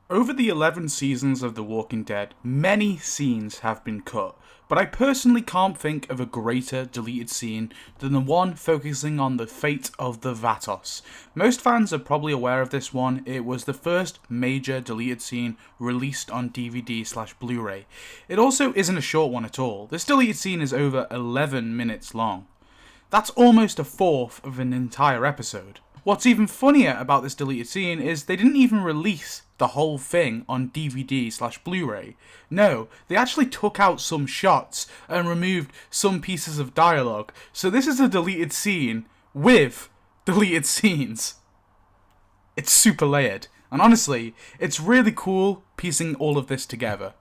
Over the 11 seasons of The Walking Dead, many scenes have been cut, but I personally can't think of a greater deleted scene than the one focusing on the fate of the Vatos. Most fans are probably aware of this one. It was the first major deleted scene released on DVD/Blu-ray. It also isn't a short one at all. This deleted scene is over 11 minutes long. That's almost a fourth of an entire episode. What's even funnier about this deleted scene is they didn't even release the whole thing on DVD/Blu-ray. No, they actually took out some shots and removed some pieces of dialogue. So this is a deleted scene with deleted scenes. It's super layered. And honestly, it's really cool piecing all of this together.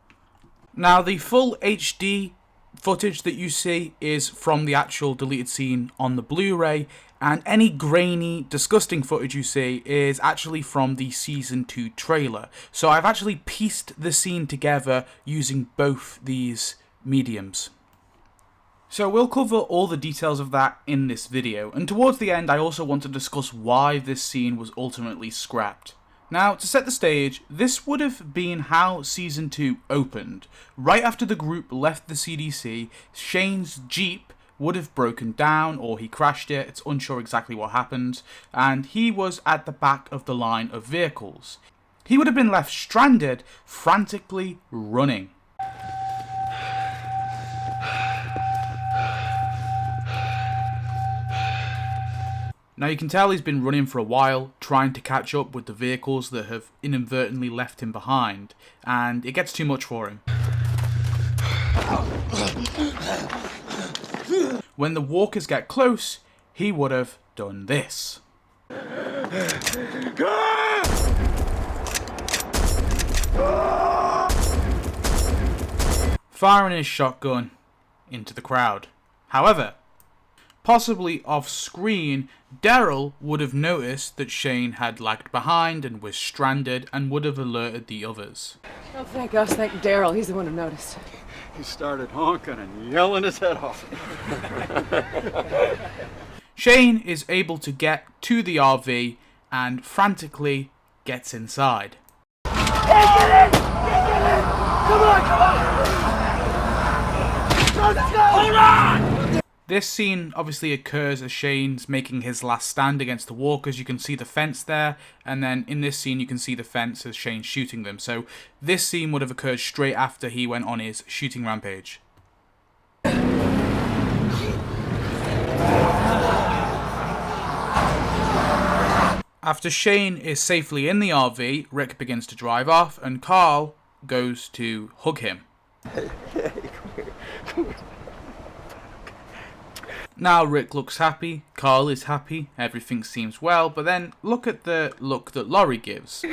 Now, the full HD footage that you see is from the actual deleted scene on the Blu-ray, and any grainy, disgusting footage you see is actually from the Season 2 trailer. So I've actually pieced the scene together using both these mediums. So we'll cover all the details of that in this video, and towards the end I also want to discuss why this scene was ultimately scrapped. Now, to set the stage, this would have been how Season 2 opened. Right after the group left the CDC, Shane's Jeep would have broken down, or he crashed it, it's unsure exactly what happened, and he was at the back of the line of vehicles. He would have been left stranded, frantically running. Now you can tell he's been running for a while, trying to catch up with the vehicles that have inadvertently left him behind, and it gets too much for him. When the walkers get close, he would have done this. Firing his shotgun into the crowd. However, possibly off screen, Daryl would have noticed that Shane had lagged behind and was stranded and would have alerted the others. Oh, thank us, thank Daryl. He's the one who noticed. He started honking and yelling his head off. Shane is able to get to the RV and frantically gets inside. Get in! Come on! Let's go! Hold on! This scene obviously occurs as Shane's making his last stand against the walkers. You can see the fence there, and then in this scene you can see the fence as Shane's shooting them. So this scene would have occurred straight after he went on his shooting rampage. After Shane is safely in the RV, Rick begins to drive off, and Carl goes to hug him. Hey, come here. Come here. Now Rick looks happy, Carl is happy, everything seems well, but then look at the look that Laurie gives.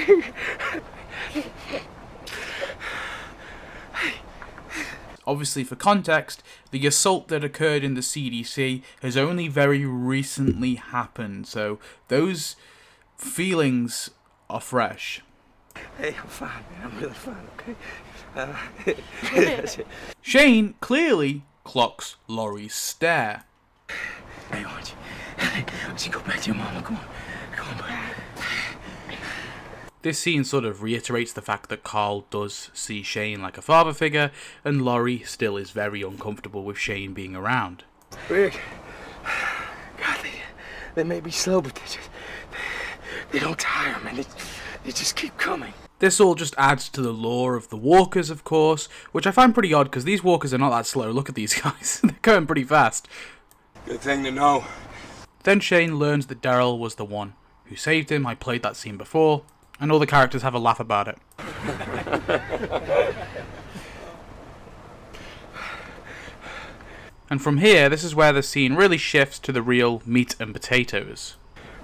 Obviously, for context, the assault that occurred in the CDC has only very recently happened, so those feelings are fresh. Hey, I'm fine, man. I'm really fine, okay? Shane clearly clocks Laurie's stare. Hey, Archie. Let's go back to your mama. Come on. Come on, buddy. This scene sort of reiterates the fact that Carl does see Shane like a father figure, and Laurie still is very uncomfortable with Shane being around. Rick. God, they may be slow, but they don't tire, man. They just keep coming. This all just adds to the lore of the walkers, of course, which I find pretty odd because these walkers are not that slow. Look at these guys. They're going pretty fast. Good thing to know. Then Shane learns that Daryl was the one who saved him. I played that scene before, and all the characters have a laugh about it. And from here, this is where the scene really shifts to the real meat and potatoes.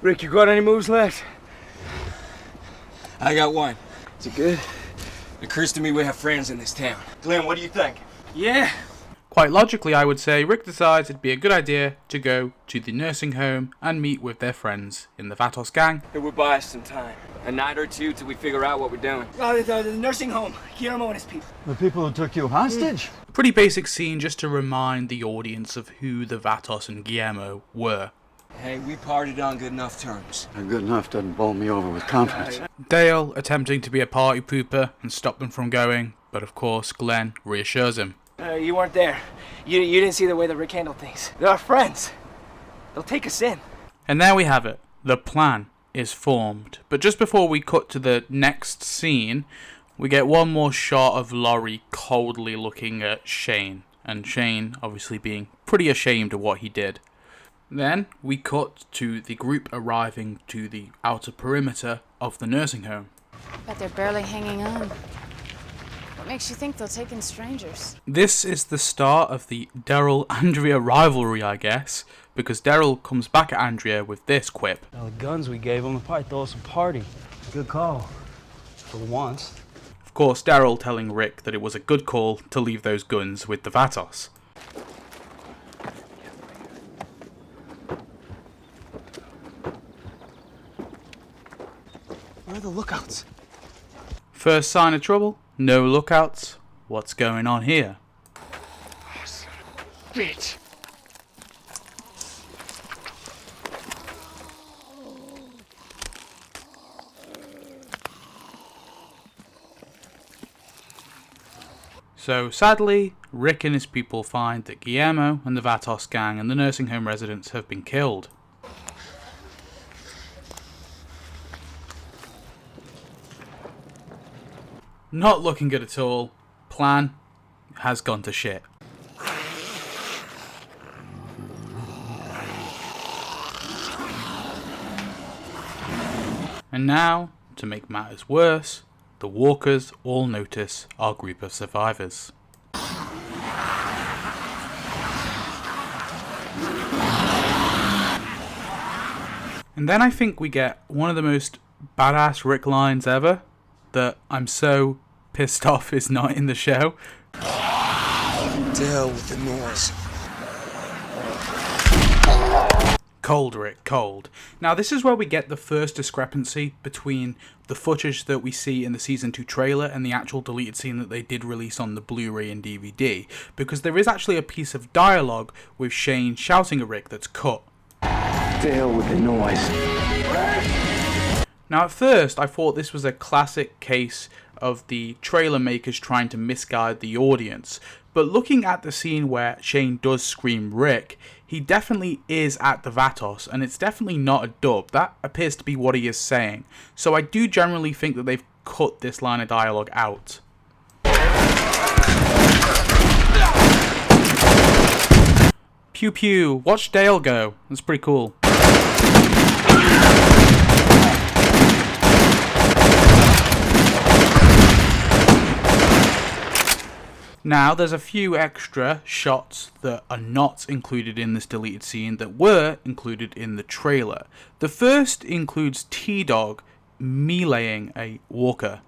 Rick, you got any moves left? I got one. Is it good? It occurs to me we have friends in this town. Glenn, what do you think? Yeah. Quite logically, I would say, Rick decides it'd be a good idea to go to the nursing home and meet with their friends in the Vatos gang. It would buy us some time. A night or two till we figure out what we're doing. The nursing home. Guillermo and his people. The people who took you hostage? Pretty basic scene just to remind the audience of who the Vatos and Guillermo were. Hey, we partied on good enough terms. Good enough doesn't bowl me over with confidence. Dale attempting to be a party pooper and stop them from going, but of course Glenn reassures him. You weren't there. You didn't see the way that Rick handled things. They're our friends. They'll take us in. And there we have it. The plan is formed. But just before we cut to the next scene, we get one more shot of Laurie coldly looking at Shane. And Shane obviously being pretty ashamed of what he did. Then we cut to the group arriving to the outer perimeter of the nursing home. But they're barely hanging on. What makes you think they'll take in strangers? This is the start of the Daryl-Andrea rivalry, I guess, because Daryl comes back at Andrea with this quip. Now, the guns we gave them will probably throw us a party. Good call. For once. Of course, Daryl telling Rick that it was a good call to leave those guns with the Vatos. Where are the lookouts? First sign of trouble, no lookouts. What's going on here? Bitch. So sadly, Rick and his people find that Guillermo and the Vatos gang and the nursing home residents have been killed. Not looking good at all. Plan has gone to shit. And now, to make matters worse, the walkers all notice our group of survivors. And then I think we get one of the most badass Rick lines ever that I'm so pissed off is not in the show. To hell with the noise. Cold, Rick, cold. Now this is where we get the first discrepancy between the footage that we see in the Season 2 trailer and the actual deleted scene that they did release on the Blu-ray and DVD, because there is actually a piece of dialogue with Shane shouting at Rick that's cut. To hell with the noise. Now at first I thought this was a classic case of the trailer makers trying to misguide the audience, but looking at the scene where Shane does scream Rick, he definitely is at the Vatos, and it's definitely not a dub. That appears to be what he is saying. So I do generally think that they've cut this line of dialogue out. Pew pew, watch Dale go. That's pretty cool. Now, there's a few extra shots that are not included in this deleted scene that were included in the trailer. The first includes T-Dog meleeing a walker.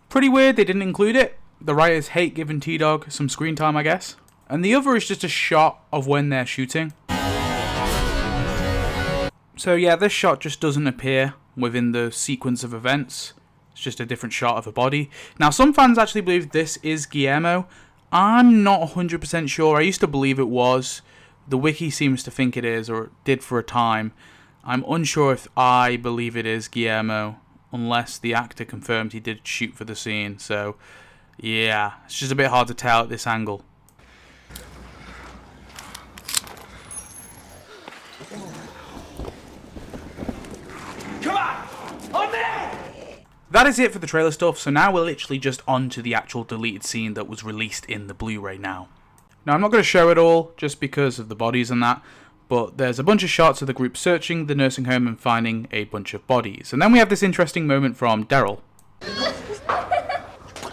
Pretty weird they didn't include it. The writers hate giving T-Dog some screen time, I guess. And the other is just a shot of when they're shooting. So yeah, this shot just doesn't appear within the sequence of events. It's just a different shot of a body. Now, some fans actually believe this is Guillermo. I'm not 100% sure. I used to believe it was. The wiki seems to think it is, or it did for a time. I'm unsure if I believe it is Guillermo, unless the actor confirmed he did shoot for the scene. So, yeah, it's just a bit hard to tell at this angle. Come on! On me! That is it for the trailer stuff, so now we're literally just on to the actual deleted scene that was released in the Blu-ray now. Now, I'm not going to show it all, just because of the bodies and that, but there's a bunch of shots of the group searching the nursing home and finding a bunch of bodies. And then we have this interesting moment from Daryl.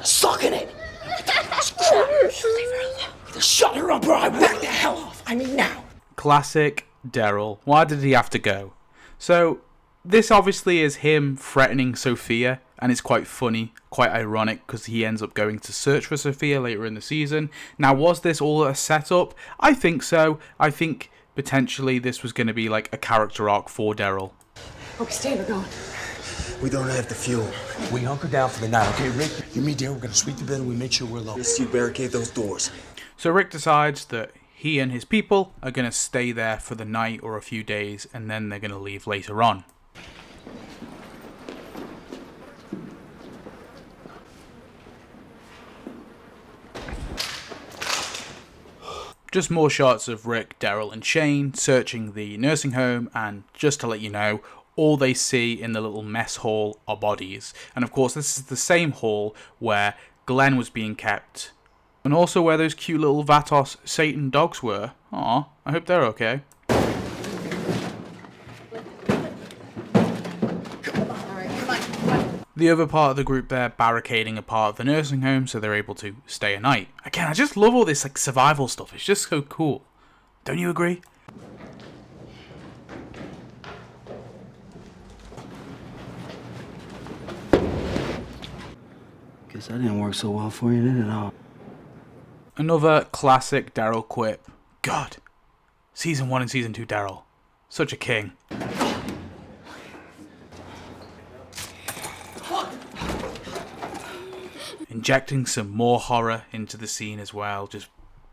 Suck in it! Leave her alone. Either shut her up or I whack the hell off. I mean now. Classic Daryl. Why did he have to go? So, this obviously is him threatening Sophia, and it's quite funny, quite ironic, because he ends up going to search for Sophia later in the season. Now, was this all a setup? I think so. I think potentially this was going to be like a character arc for Daryl. Okay, stay, we're going. We don't have the fuel. We hunker down for the night, okay, Rick? You, me, Darryl, we're gonna sweep the building. We make sure we're low. You barricade those doors. So Rick decides that he and his people are going to stay there for the night or a few days, and then they're going to leave later on. Just more shots of Rick, Daryl and Shane searching the nursing home, and just to let you know, all they see in the little mess hall are bodies. And of course this is the same hall where Glenn was being kept, and also where those cute little Vatos Satan dogs were. Aw, I hope they're okay. The other part of the group there barricading a part of the nursing home so they're able to stay a night. Again, I just love all this like survival stuff. It's just so cool. Don't you agree? Guess that didn't work so well for you, did it? All. Another classic Daryl quip. God, season 1 and season 2 Daryl, such a king. Injecting some more horror into the scene as well, just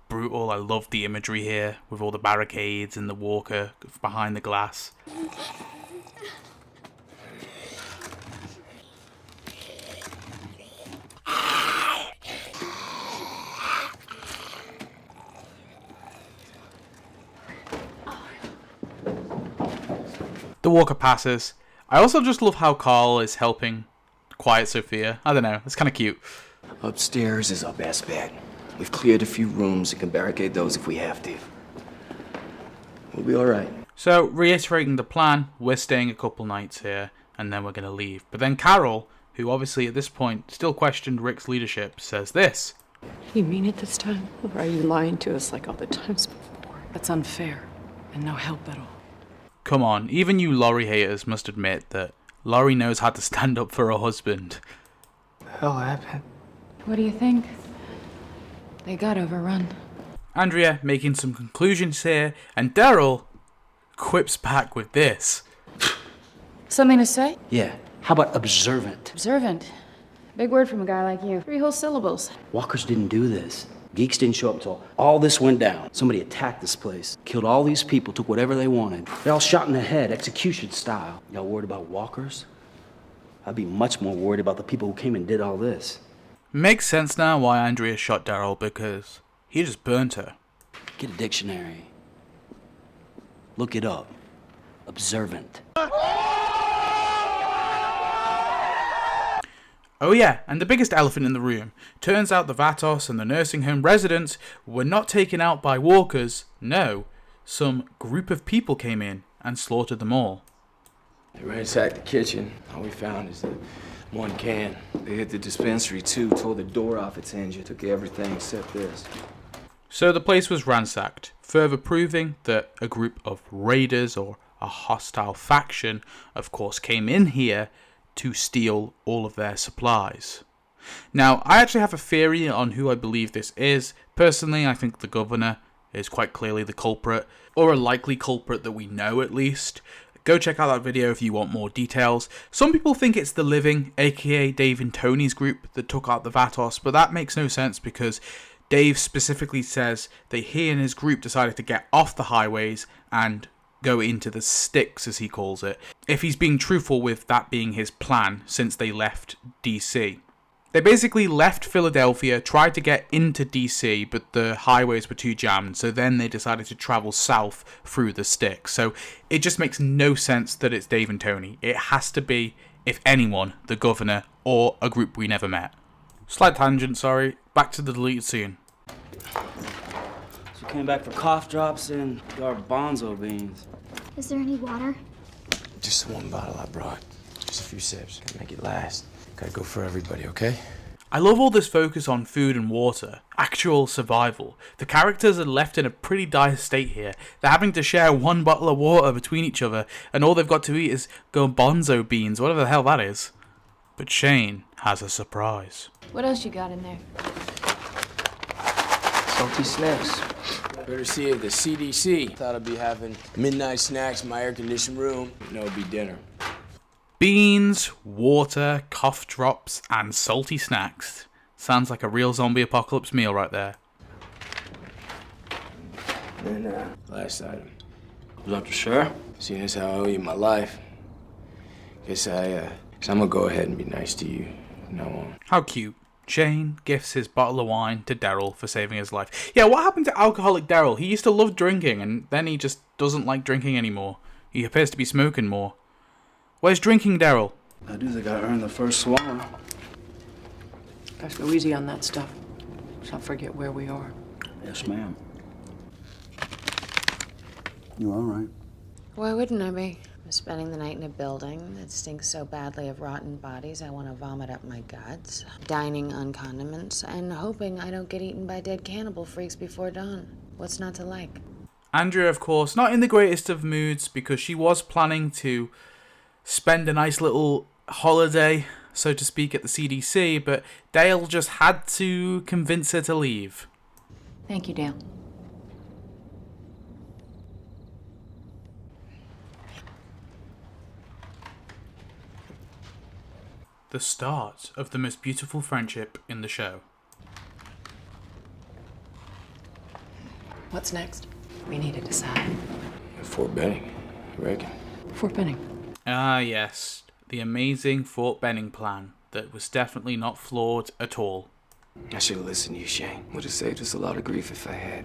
brutal. I love the imagery here with all the barricades and the walker behind the glass. The walker passes. I also just love how Carl is helping quiet Sophia. I don't know, it's kind of cute. Upstairs is our best bet. We've cleared a few rooms and can barricade those if we have to. We'll be all right. So, reiterating the plan, we're staying a couple nights here, and then we're going to leave. But then Carol, who obviously at this point still questioned Rick's leadership, says this. You mean it this time? Or are you lying to us like all the times before? That's unfair, and no help at all. Come on, even you Laurie haters must admit that Laurie knows how to stand up for her husband. What the hell happened? What do you think? They got overrun. Andrea making some conclusions here, and Daryl quips back with this. Something to say? Yeah. How about observant? Observant. Big word from a guy like you. 3 whole syllables. Walkers didn't do this. Geeks didn't show up until all this went down. Somebody attacked this place, killed all these people, took whatever they wanted. They all shot in the head, execution style. Y'all worried about walkers? I'd be much more worried about the people who came and did all this. Makes sense now why Andrea shot Daryl, because he just burnt her. Get a dictionary. Look it up. Observant. Oh yeah, and the biggest elephant in the room. Turns out the Vatos and the nursing home residents were not taken out by walkers. No, some group of people came in and slaughtered them all. They ransacked the kitchen. All we found is the one can. They hit the dispensary too, tore the door off its hinge, took everything except this. So the place was ransacked, further proving that a group of raiders or a hostile faction, of course, came in here to steal all of their supplies. Now, I actually have a theory on who I believe this is. Personally, I think the governor is quite clearly the culprit, or a likely culprit that we know at least. Go check out that video if you want more details. Some people think it's the Living, aka Dave and Tony's group, that took out the Vatos, but that makes no sense because Dave specifically says that he and his group decided to get off the highways and go into the sticks, as he calls it, if he's being truthful with that being his plan since they left DC. They basically left Philadelphia, tried to get into DC, but the highways were too jammed, so then they decided to travel south through the sticks. So it just makes no sense that it's Dave and Tony. It has to be, if anyone, the governor or a group we never met. Slight tangent, sorry. Back to the deleted scene. So we came back for cough drops and garbanzo beans. Is there any water? Just the one bottle I brought. Just a few sips. Gotta make it last. Gotta go for everybody, okay? I love all this focus on food and water, actual survival. The characters are left in a pretty dire state here. They're having to share one bottle of water between each other, and all they've got to eat is garbanzo beans, whatever the hell that is. But Shane has a surprise. What else you got in there? Salty snacks. Better see if the CDC thought I'd be having midnight snacks in my air-conditioned room. No, it'd be dinner. Beans, water, cough drops, and salty snacks. Sounds like a real zombie apocalypse meal right there. And last item. Was that the sheriff? Seeing as how I owe you my life, guess I'm gonna go ahead and be nice to you from now on. How cute. Shane gifts his bottle of wine to Daryl for saving his life. Yeah, what happened to alcoholic Daryl? He used to love drinking, and then he just doesn't like drinking anymore. He appears to be smoking more. Where's drinking Daryl? I do think I earned the first swallow. Guys, go easy on that stuff. Let's not forget where we are. Yes, ma'am. You all right? Why wouldn't I be? I'm spending the night in a building that stinks so badly of rotten bodies I want to vomit up my guts, dining on condiments, and hoping I don't get eaten by dead cannibal freaks before dawn. What's not to like? Andrea, of course, not in the greatest of moods because she was planning to spend a nice little holiday, so to speak, at the CDC, but Dale just had to convince her to leave. Thank you, Dale. The start of the most beautiful friendship in the show. What's next? We need to decide. Fort Benning, I reckon. Fort Benning. Ah, yes. The amazing Fort Benning plan that was definitely not flawed at all. I should have listened to you, Shane. Would have saved us a lot of grief if I had.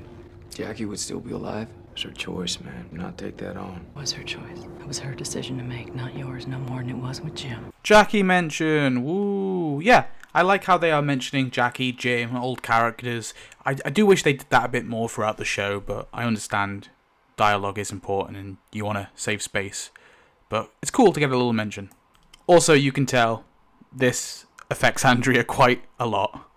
Jackie would still be alive. It's her choice, man. Not take that on. It was her choice. It was her decision to make, not yours, no more than it was with Jim. Jackie mention, woo. Yeah, I like how they are mentioning Jackie, Jim, old characters. I do wish they did that a bit more throughout the show, but I understand dialogue is important and you want to save space. But it's cool to get a little mention. Also, you can tell this affects Andrea quite a lot.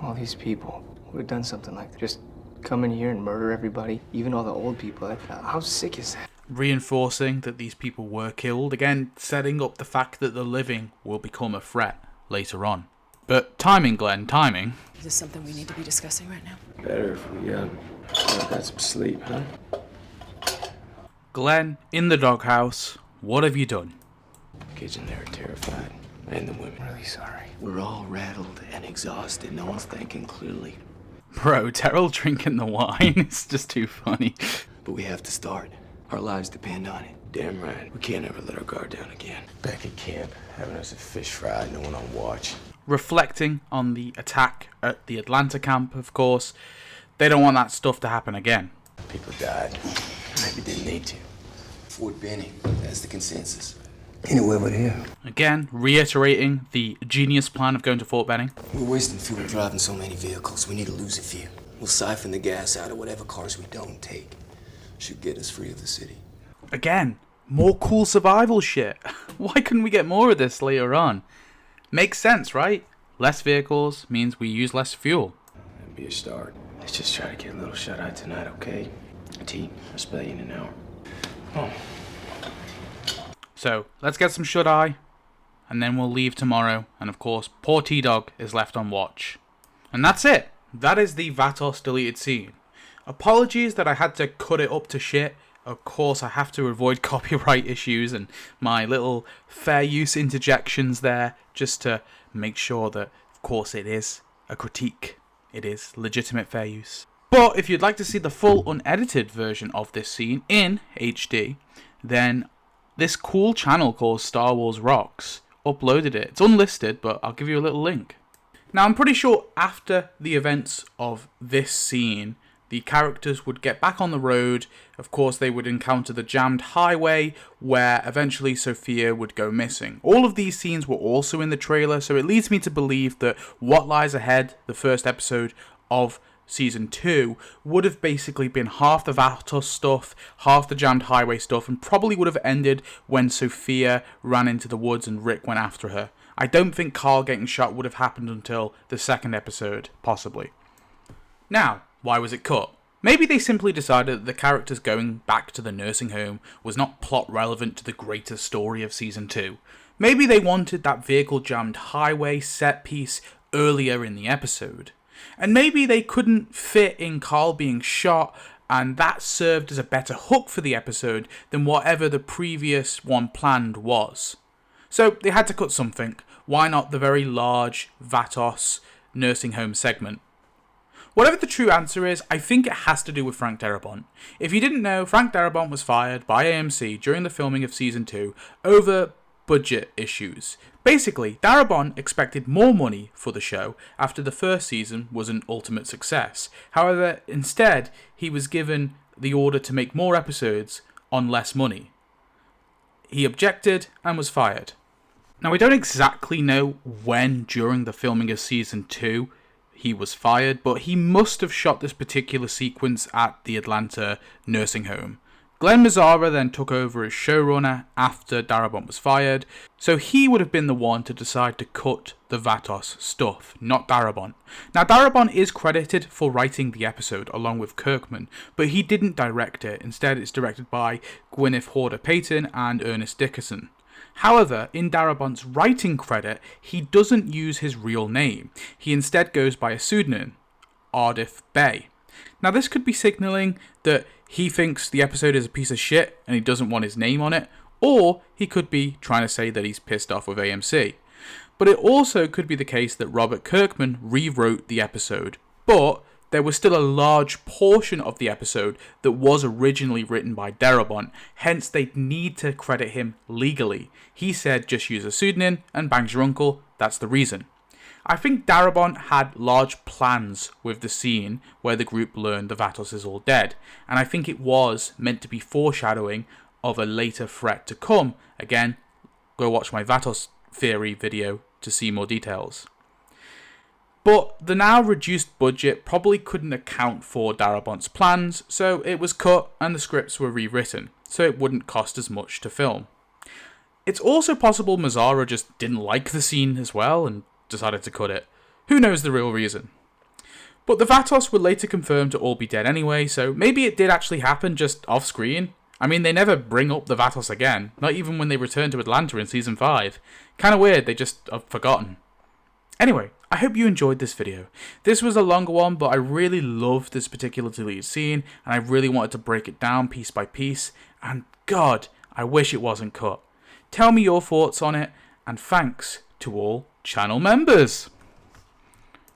All these people would have done something like that. Just come in here and murder everybody, even all the old people. How sick is that? Reinforcing that these people were killed, again setting up the fact that the living will become a threat later on. But timing, Glenn, timing. Is this something we need to be discussing right now? Better if we got some sleep, huh? Glenn, in the doghouse, what have you done? Kids in there are terrified, and the women. Really sorry. We're all rattled and exhausted. No one's thinking clearly. Bro, Daryl drinking the wine is just too funny. But we have to start. Our lives depend on it. Damn right. We can't ever let our guard down again. Back at camp, having us a fish fry, no one on watch. Reflecting on the attack at the Atlanta camp, of course. They don't want that stuff to happen again. People died. Maybe didn't need to. Fort Benning, that's the consensus. Anywhere but here. Again, reiterating the genius plan of going to Fort Benning. We're wasting fuel driving so many vehicles. We need to lose a few. We'll siphon the gas out of whatever cars we don't take. Should get us free of the city. Again, more cool survival shit. Why couldn't we get more of this later on? Makes sense, right? Less vehicles means we use less fuel. That'd be a start. Let's just try to get a little shut-eye tonight, okay? T, I'll spell you in an hour. Oh. So, let's get some shut-eye, and then we'll leave tomorrow, and of course, poor T-Dog is left on watch. And that's it. That is the Vatos deleted scene. Apologies that I had to cut it up to shit. Of course, I have to avoid copyright issues and my little fair use interjections there, just to make sure that, of course, it is a critique. It is legitimate fair use. But if you'd like to see the full unedited version of this scene in HD, then this cool channel called Star Wars Rocks uploaded it. It's unlisted, but I'll give you a little link. Now, I'm pretty sure after the events of this scene, the characters would get back on the road. Of course, they would encounter the jammed highway, where eventually Sophia would go missing. All of these scenes were also in the trailer, so it leads me to believe that What Lies Ahead, the first episode of Season 2, would have basically been half the Vatos stuff, half the jammed highway stuff, and probably would have ended when Sophia ran into the woods and Rick went after her. I don't think Carl getting shot would have happened until the second episode, possibly. Now, why was it cut? Maybe they simply decided that the characters going back to the nursing home was not plot relevant to the greater story of Season 2. Maybe they wanted that vehicle jammed highway set piece earlier in the episode. And maybe they couldn't fit in Carl being shot, and that served as a better hook for the episode than whatever the previous one planned was. So they had to cut something. Why not the very large Vatos nursing home segment? Whatever the true answer is, I think it has to do with Frank Darabont. If you didn't know, Frank Darabont was fired by AMC during the filming of Season 2 over budget issues. Basically, Darabont expected more money for the show after the first season was an ultimate success. However, instead, he was given the order to make more episodes on less money. He objected and was fired. Now, we don't exactly know when during the filming of Season 2 he was fired, but he must have shot this particular sequence at the Atlanta nursing home. Glenn Mazzara then took over as showrunner after Darabont was fired, so he would have been the one to decide to cut the Vatos stuff, not Darabont. Now, Darabont is credited for writing the episode along with Kirkman, but he didn't direct it. Instead, it's directed by Gwyneth Horder-Payton and Ernest Dickerson. However, in Darabont's writing credit, he doesn't use his real name. He instead goes by a pseudonym, Ardith Bay. Now, this could be signalling that he thinks the episode is a piece of shit and he doesn't want his name on it, or he could be trying to say that he's pissed off with AMC. But it also could be the case that Robert Kirkman rewrote the episode, but there was still a large portion of the episode that was originally written by Darabont, hence they'd need to credit him legally. He said just use a pseudonym and bang's your uncle, that's the reason. I think Darabont had large plans with the scene where the group learned the Vatos is all dead, and I think it was meant to be foreshadowing of a later threat to come. Again, go watch my Vatos theory video to see more details. But the now reduced budget probably couldn't account for Darabont's plans, so it was cut and the scripts were rewritten, so it wouldn't cost as much to film. It's also possible Mazzara just didn't like the scene as well and decided to cut it. Who knows the real reason? But the Vatos were later confirmed to all be dead anyway, so maybe it did actually happen just off screen. I mean, they never bring up the Vatos again, not even when they return to Atlanta in Season 5. Kinda weird, they just have forgotten. Anyway, I hope you enjoyed this video. This was a longer one, but I really loved this particular deleted scene, and I really wanted to break it down piece by piece, and God, I wish it wasn't cut. Tell me your thoughts on it, and thanks to all channel members.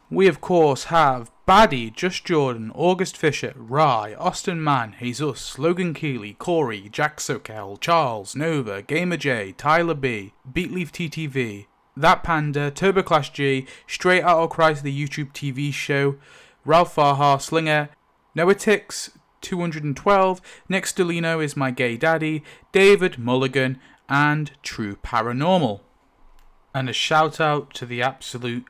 We of course have Baddie, Just Jordan, August Fisher, Rye, Austin Mann, Jesus, Logan Keeley, Corey, Jack Sokel, Charles, Nova, Gamer J, Tyler B, Beatleaf TTV, That Panda, Turbo Clash G, Straight Outta Christ the YouTube TV show, Ralph Farha, Slinger, Noatix 212, Nick Stelino is my gay daddy, David Mulligan, and True Paranormal. And a shout out to the absolute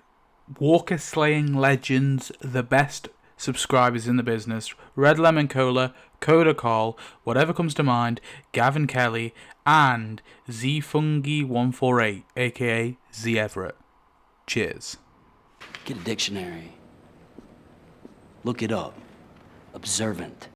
Walker slaying legends, the best subscribers in the business, Red Lemon Cola, Coda Carl, whatever comes to mind, Gavin Kelly, and ZFungi148, aka Z Everett. Cheers. Get a dictionary. Look it up. Observant.